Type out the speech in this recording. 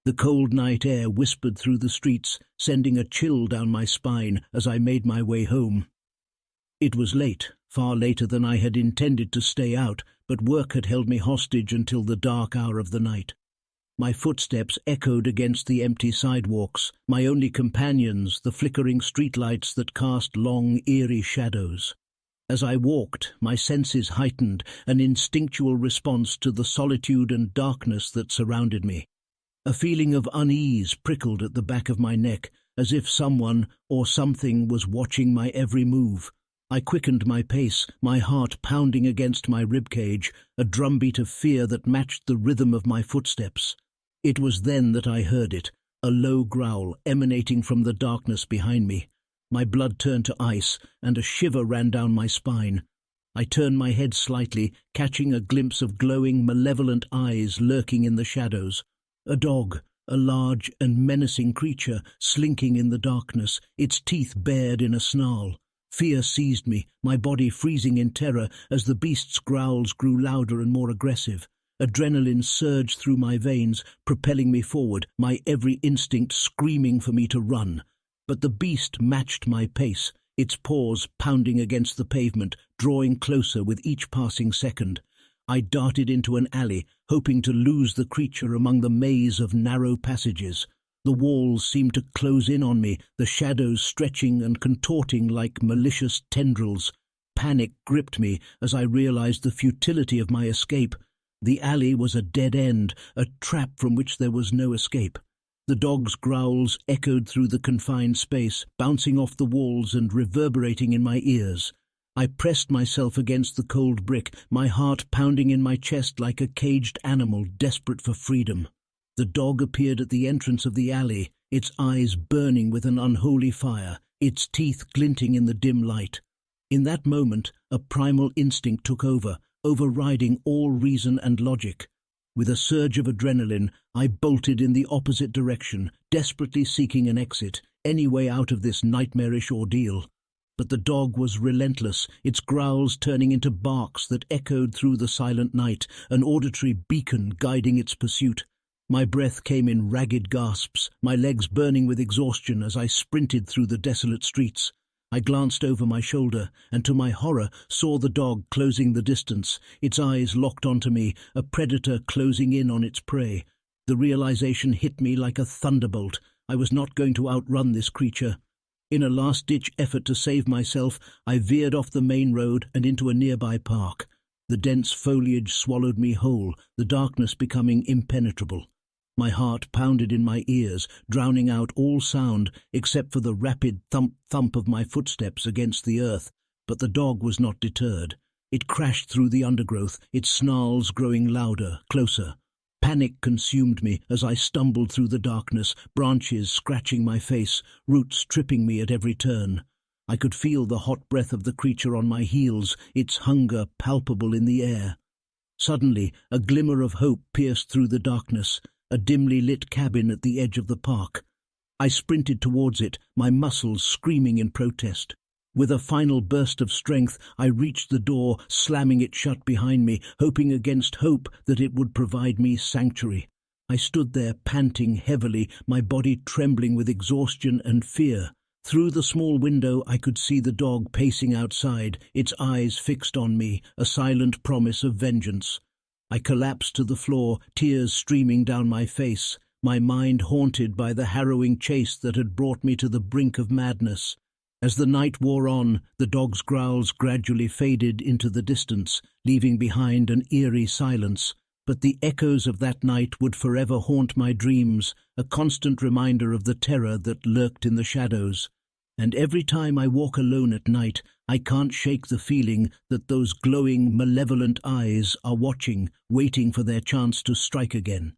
The cold night air whispered through the streets, sending a chill down my spine as I made my way home. It was late, far later than I had intended to stay out, but work had held me hostage until the dark hour of the night. My footsteps echoed against the empty sidewalks, my only companions the flickering streetlights that cast long, eerie shadows. As I walked, my senses heightened, an instinctual response to the solitude and darkness that surrounded me. A feeling of unease prickled at the back of my neck, as if someone or something was watching my every move. I quickened my pace, my heart pounding against my ribcage, a drumbeat of fear that matched the rhythm of my footsteps. It was then that I heard it, a low growl emanating from the darkness behind me. My blood turned to ice, and a shiver ran down my spine. I turned my head slightly, catching a glimpse of glowing, malevolent eyes lurking in the shadows. A dog, a large and menacing creature, slinking in the darkness, its teeth bared in a snarl. Fear seized me, my body freezing in terror as the beast's growls grew louder and more aggressive. Adrenaline surged through my veins, propelling me forward, my every instinct screaming for me to run. But the beast matched my pace, its paws pounding against the pavement, drawing closer with each passing second. I darted into an alley, hoping to lose the creature among the maze of narrow passages. The walls seemed to close in on me, the shadows stretching and contorting like malicious tendrils. Panic gripped me as I realized the futility of my escape. The alley was a dead end, a trap from which there was no escape. The dog's growls echoed through the confined space, bouncing off the walls and reverberating in my ears. I pressed myself against the cold brick, my heart pounding in my chest like a caged animal desperate for freedom. The dog appeared at the entrance of the alley, its eyes burning with an unholy fire, its teeth glinting in the dim light. In that moment, a primal instinct took over, overriding all reason and logic. With a surge of adrenaline, I bolted in the opposite direction, desperately seeking an exit, any way out of this nightmarish ordeal. But the dog was relentless, its growls turning into barks that echoed through the silent night, an auditory beacon guiding its pursuit. My breath came in ragged gasps, my legs burning with exhaustion as I sprinted through the desolate streets. I glanced over my shoulder, and to my horror saw the dog closing the distance, its eyes locked onto me, a predator closing in on its prey. The realization hit me like a thunderbolt. I was not going to outrun this creature. In a last-ditch effort to save myself, I veered off the main road and into a nearby park. The dense foliage swallowed me whole, the darkness becoming impenetrable. My heart pounded in my ears, drowning out all sound except for the rapid thump-thump of my footsteps against the earth. But the dog was not deterred. It crashed through the undergrowth, its snarls growing louder, closer. Panic consumed me as I stumbled through the darkness, branches scratching my face, roots tripping me at every turn. I could feel the hot breath of the creature on my heels, its hunger palpable in the air. Suddenly, a glimmer of hope pierced through the darkness, a dimly lit cabin at the edge of the park. I sprinted towards it, my muscles screaming in protest. With a final burst of strength, I reached the door, slamming it shut behind me, hoping against hope that it would provide me sanctuary. I stood there panting heavily, my body trembling with exhaustion and fear. Through the small window I could see the dog pacing outside, its eyes fixed on me, a silent promise of vengeance. I collapsed to the floor, tears streaming down my face, my mind haunted by the harrowing chase that had brought me to the brink of madness. As the night wore on, the dog's growls gradually faded into the distance, leaving behind an eerie silence. But the echoes of that night would forever haunt my dreams, a constant reminder of the terror that lurked in the shadows. And every time I walk alone at night, I can't shake the feeling that those glowing, malevolent eyes are watching, waiting for their chance to strike again.